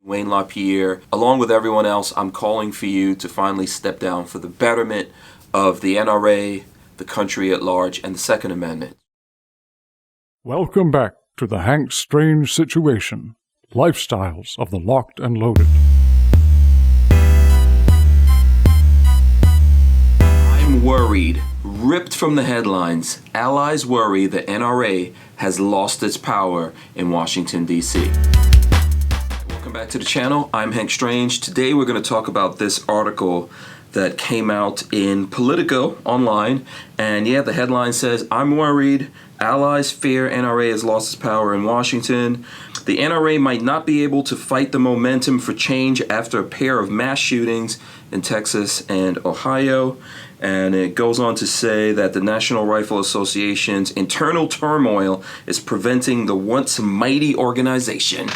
Wayne LaPierre, along with everyone else, I'm calling for you to finally step down for the betterment of the NRA, the country at large, and the Second Amendment. Welcome back to the Hank Strange Situation, Lifestyles of the Locked and Loaded. I'm worried. Ripped from the headlines, allies worry the NRA has lost its power in Washington, D.C. Welcome back to the channel. I'm Hank Strange. Today we're going to talk about this article that came out in Politico online. And yeah, the headline says, "I'm worried. Allies fear NRA has lost its power in Washington. The NRA might not be able to fight the momentum for change after a pair of mass shootings in Texas and Ohio." And it goes on to say that the National Rifle Association's internal turmoil is preventing the once mighty organization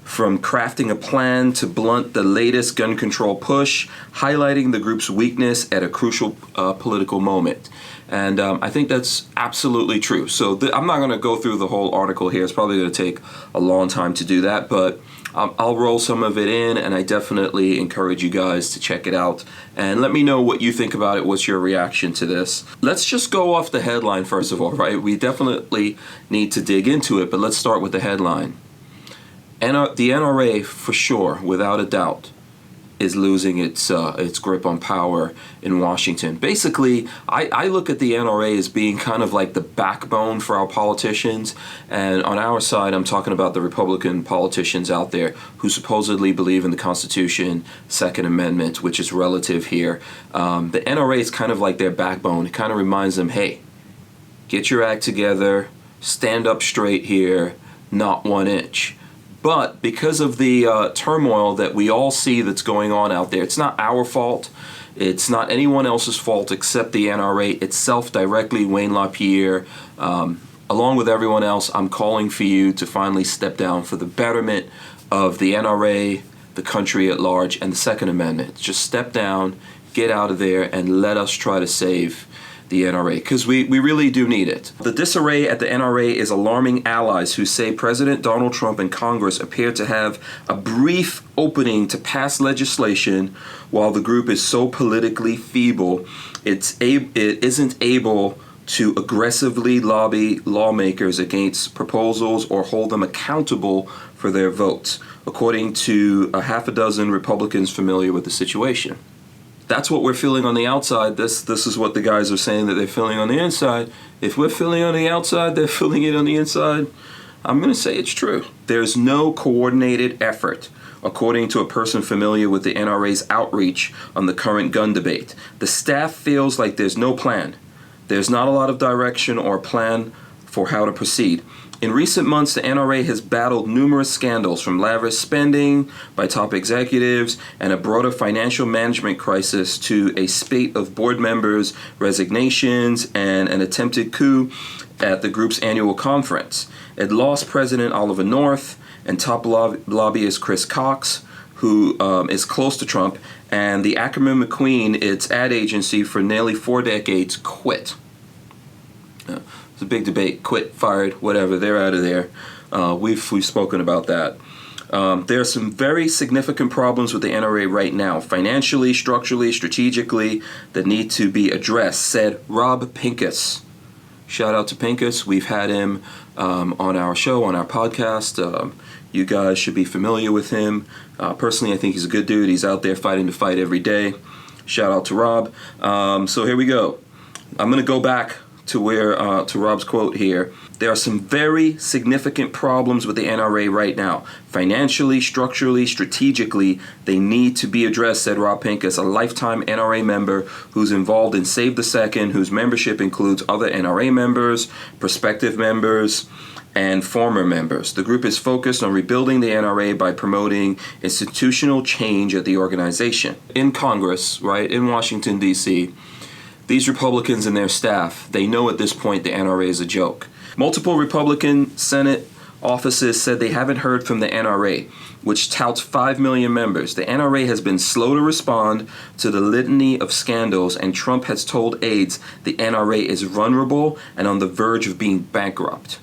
from crafting a plan to blunt the latest gun control push, highlighting the group's weakness at a crucial political moment. And I think that's absolutely true. So I'm not going to go through the whole article here. It's probably going to take a long time to do that, but I'll roll some of it in, and I definitely encourage you guys to check it out. And let me know what you think about it. What's your reaction to this? Let's just go off the headline first of all, right? We definitely need to dig into it, but let's start with the headline. The NRA, for sure, without a doubt, is losing its grip on power in Washington. Basically, I look at the NRA as being kind of like the backbone for our politicians. And on our side, I'm talking about the Republican politicians out there who supposedly believe in the Constitution, Second Amendment, which is relative here. The NRA is kind of like their backbone. It kind of reminds them, hey, get your act together, stand up straight here, not 1 inch. But because of the turmoil that we all see that's going on out there, it's not our fault. It's not anyone else's fault except the NRA itself directly, Wayne LaPierre. Along with everyone else, I'm calling for you to finally step down for the betterment of the NRA, the country at large, and the Second Amendment. Just step down, get out of there, and let us try to save the NRA, because we really do need it. The disarray at the NRA is alarming allies who say President Donald Trump and Congress appear to have a brief opening to pass legislation while the group is so politically feeble it isn't able to aggressively lobby lawmakers against proposals or hold them accountable for their votes, according to a half a dozen Republicans familiar with the situation. That's what we're feeling on the outside. This is what the guys are saying that they're feeling on the inside. If we're feeling on the outside, they're feeling it on the inside. I'm going to say it's true. There's no coordinated effort, according to a person familiar with the NRA's outreach on the current gun debate. The staff feels like there's no plan. There's not a lot of direction or plan for how to proceed. In recent months, the NRA has battled numerous scandals, from lavish spending by top executives and a broader financial management crisis to a spate of board members' resignations and an attempted coup at the group's annual conference. It lost President Oliver North and top lobbyist Chris Cox, who is close to Trump, and the Ackerman McQueen, its ad agency for nearly 4 decades, quit. It's a big debate. Quit, fired, whatever. They're out of there. We've spoken about that. There are some very significant problems with the NRA right now, financially, structurally, strategically, that need to be addressed, said Rob Pincus. Shout out to Pincus. We've had him on our show, on our podcast. You guys should be familiar with him. Personally, I think he's a good dude. He's out there fighting the fight every day. Shout out to Rob. So here we go. I'm going to go back to Rob's quote here. There are some very significant problems with the NRA right now. Financially, structurally, strategically, they need to be addressed, said Rob Pincus, a lifetime NRA member who's involved in Save the Second, whose membership includes other NRA members, prospective members, and former members. The group is focused on rebuilding the NRA by promoting institutional change at the organization. In Congress, right, in Washington, D.C., these Republicans and their staff, they know at this point the NRA is a joke. Multiple Republican Senate offices said they haven't heard from the NRA, which touts 5 million members. The NRA has been slow to respond to the litany of scandals, and Trump has told aides the NRA is vulnerable and on the verge of being bankrupt.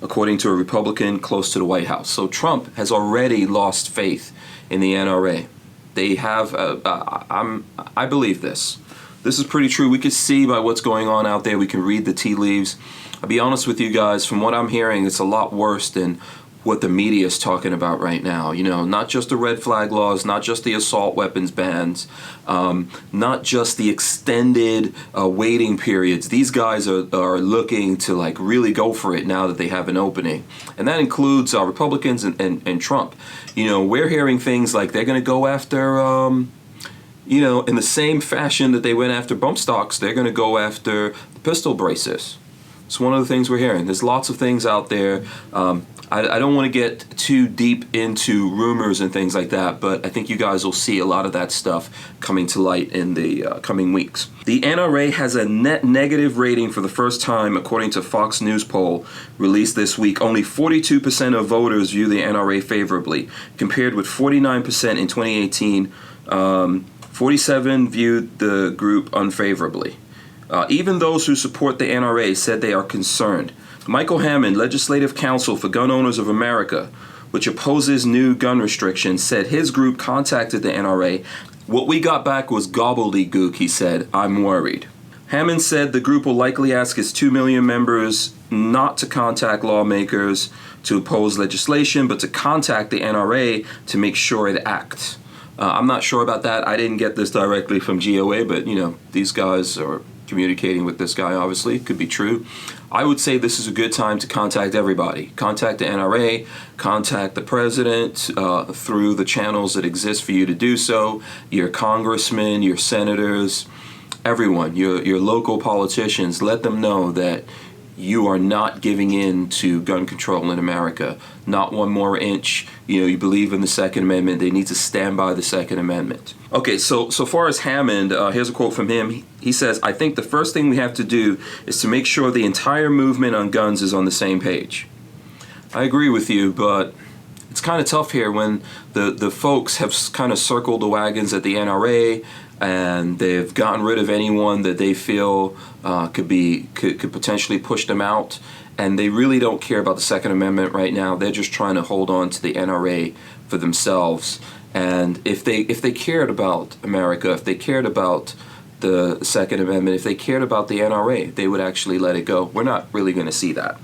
according to a Republican close to the White House. So Trump has already lost faith in the NRA. They have, I believe this. This is pretty true. We can see by what's going on out there. We can read the tea leaves. I'll be honest with you guys, from what I'm hearing, it's a lot worse than what the media is talking about right now. You know, not just the red flag laws, not just the assault weapons bans, not just the extended waiting periods. These guys are looking to like really go for it now that they have an opening. And that includes Republicans and Trump. You know, we're hearing things like they're going to go after, you know, in the same fashion that they went after bump stocks, they're going to go after the pistol braces. It's one of the things we're hearing. There's lots of things out there. I don't want to get too deep into rumors and things like that, but I think you guys will see a lot of that stuff coming to light in the coming weeks. The NRA has a net negative rating for the first time, according to Fox News poll released this week. Only 42% of voters view the NRA favorably, compared with 49% in 2018. 47% viewed the group unfavorably. Even those who support the NRA said they are concerned. Michael Hammond, legislative counsel for Gun Owners of America, which opposes new gun restrictions, said his group contacted the NRA. What we got back was gobbledygook, he said. I'm worried. Hammond said the group will likely ask its 2 million members not to contact lawmakers to oppose legislation, but to contact the NRA to make sure it acts. I'm not sure about that. I didn't get this directly from GOA, but, you know, these guys are communicating with this guy, obviously. Could be true. I would say this is a good time to contact everybody. Contact the NRA, contact the president through the channels that exist for you to do so, your congressmen, your senators, everyone, your local politicians. Let them know that you are not giving in to gun control in America. Not one more inch. You know, you believe in the Second Amendment. They need to stand by the Second Amendment. Okay, so far as Hammond, here's a quote from him. He says, I think the first thing we have to do is to make sure the entire movement on guns is on the same page. I agree with you, but it's kind of tough here when the folks have kind of circled the wagons at the NRA, and they've gotten rid of anyone that they feel could potentially push them out, and they really don't care about the Second Amendment right now. They're just trying to hold on to the NRA for themselves. And if they cared about America, if they cared about the Second Amendment, if they cared about the NRA, they would actually let it go. We're not really going to see that.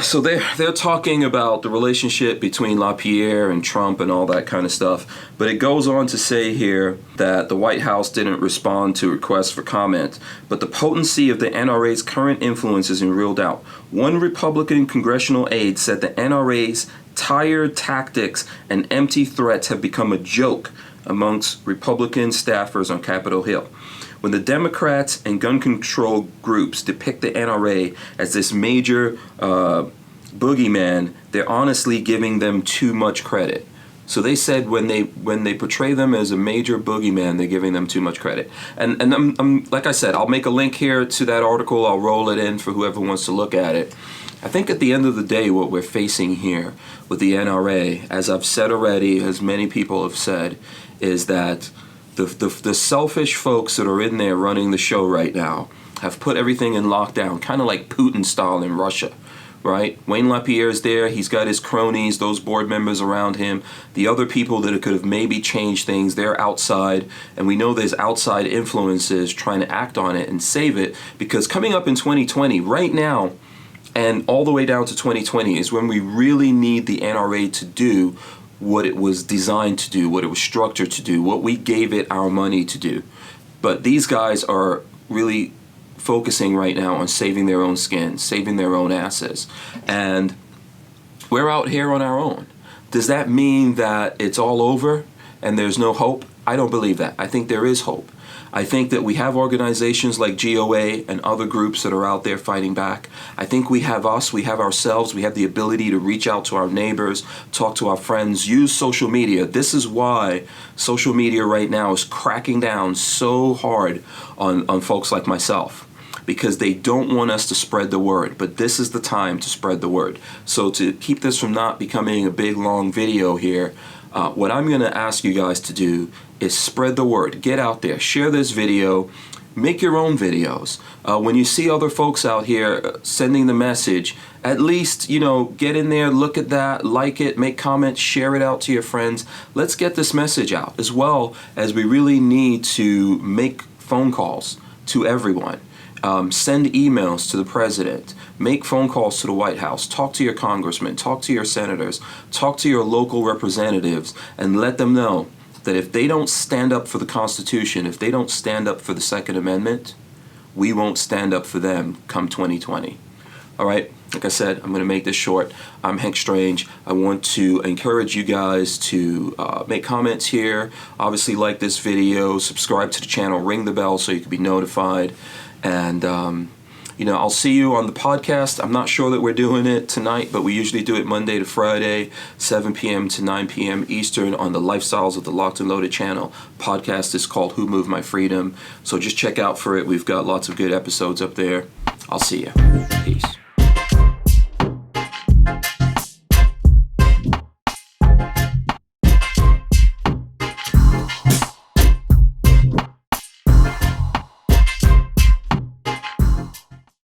So they're talking about the relationship between LaPierre and Trump and all that kind of stuff. But it goes on to say here that the White House didn't respond to requests for comment, but the potency of the NRA's current influence is in real doubt. One Republican congressional aide said the NRA's tired tactics and empty threats have become a joke amongst Republican staffers on Capitol Hill. When the Democrats and gun control groups depict the NRA as this major boogeyman, they're honestly giving them too much credit. So they said when they portray them as a major boogeyman, they're giving them too much credit. And I'm like I said, I'll make a link here to that article. I'll roll it in for whoever wants to look at it. I think at the end of the day, what we're facing here with the NRA, as I've said already, as many people have said, is that the selfish folks that are in there running the show right now have put everything in lockdown, kind of like Putin style in Russia, right? Wayne LaPierre is there. He's got his cronies, those board members around him. The other people that could have maybe changed things, they're outside. And we know there's outside influences trying to act on it and save it, because coming up in 2020, right now, and all the way down to 2020 is when we really need the NRA to do what it was designed to do, what it was structured to do, what we gave it our money to do. But these guys are really focusing right now on saving their own skin, saving their own asses. And we're out here on our own. Does that mean that it's all over and there's no hope? I don't believe that. I think there is hope. I think that we have organizations like GOA and other groups that are out there fighting back. I think we have us, we have ourselves, we have the ability to reach out to our neighbors, talk to our friends, use social media. This is why social media right now is cracking down so hard on folks like myself, because they don't want us to spread the word. But this is the time to spread the word. So to keep this from not becoming a big, long video here, what I'm going to ask you guys to do is spread the word. Get out there. Share this video. make your own videos. When you see other folks out here sending the message, at least, get in there, look at that, like it, make comments, share it out to your friends. Let's get this message out, as well as we really need to make phone calls to everyone. Send emails to the president, make phone calls to the White House, talk to your congressmen, talk to your senators, talk to your local representatives, and let them know that if they don't stand up for the Constitution, if they don't stand up for the Second Amendment, we won't stand up for them come 2020. All right, like I said, I'm going to make this short. I'm Hank Strange. I want to encourage you guys to make comments here. Obviously, like this video, subscribe to the channel, ring the bell so you can be notified. And, I'll see you on the podcast. I'm not sure that we're doing it tonight, but we usually do it Monday to Friday, 7 p.m. to 9 p.m. Eastern on the Lifestyles of the Locked and Loaded channel. Podcast is called Who Moved My Freedom. So just check out for it. We've got lots of good episodes up there. I'll see you. Peace.